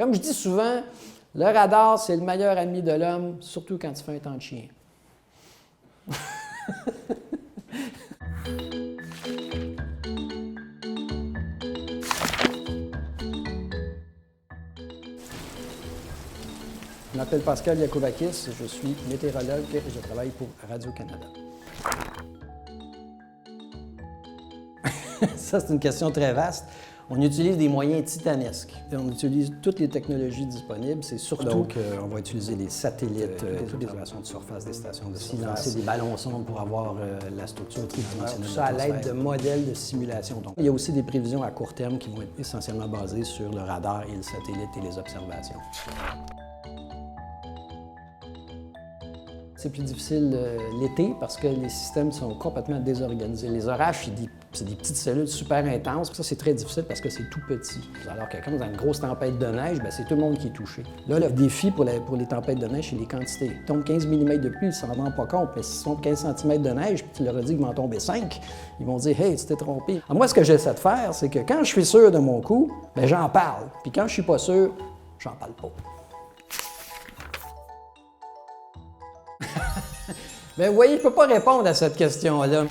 Comme je dis souvent, le radar, c'est le meilleur ami de l'homme, surtout quand il fait un temps de chien. Je m'appelle Pascal Yakouvakis, je suis météorologue et je travaille pour Radio-Canada. Ça, c'est une question très vaste. On utilise des moyens titanesques. On utilise toutes les technologies disponibles. C'est surtout... Donc, on va utiliser les satellites, toutes les observations de surface des stations de surface, lancer des ballons sondes pour avoir la structure tridimensionnelle. Tout ça à l'aide de modèles de simulation. Donc, il y a aussi des prévisions à court terme qui vont être essentiellement basées sur le radar et le satellite et les observations. C'est plus difficile l'été parce que les systèmes sont complètement désorganisés. Les orages, c'est des petites cellules super intenses. Ça, c'est très difficile parce que c'est tout petit. Alors que quand on a une grosse tempête de neige, c'est tout le monde qui est touché. Là, le défi pour les tempêtes de neige, c'est les quantités. Il tombe 15 mm de pluie, ils ne s'en rendent pas compte. Mais s'ils tombent 15 cm de neige, puis tu leur as dit qu'il va en tomber 5, ils vont dire « Hey, tu t'es trompé ». Moi, ce que j'essaie de faire, c'est que quand je suis sûr de mon coup, j'en parle. Puis quand je suis pas sûr, j'en parle pas. Bien, vous voyez, je ne peux pas répondre à cette question-là.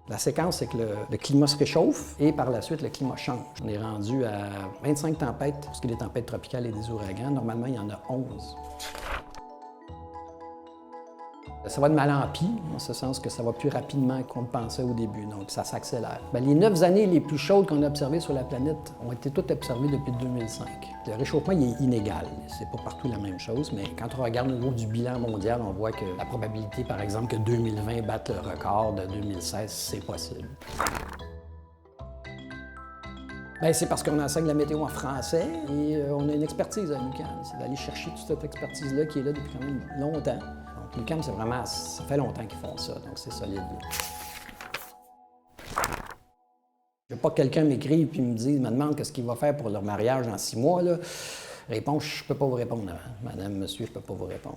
La séquence, c'est que le climat se réchauffe et par la suite, le climat change. On est rendu à 25 tempêtes, parce que des tempêtes tropicales et des ouragans. Normalement, il y en a 11. Ça va de mal en pis, en ce sens que ça va plus rapidement qu'on le pensait au début, donc ça s'accélère. Les 9 années les plus chaudes qu'on a observées sur la planète ont été toutes observées depuis 2005. Le réchauffement il est inégal, c'est pas partout la même chose, mais quand on regarde au niveau du bilan mondial, on voit que la probabilité, par exemple, que 2020 batte le record de 2016, c'est possible. C'est parce qu'on enseigne la météo en français et on a une expertise à l'UQAM. C'est d'aller chercher toute cette expertise-là qui est là depuis quand même longtemps. Donc l'UQAM, c'est vraiment, ça fait longtemps qu'ils font ça, donc c'est solide. Je veux pas que quelqu'un m'écrive et me demande qu'est-ce qu'il va faire pour leur mariage en 6 mois. Là. Réponse, je peux pas vous répondre. Madame, monsieur, je peux pas vous répondre.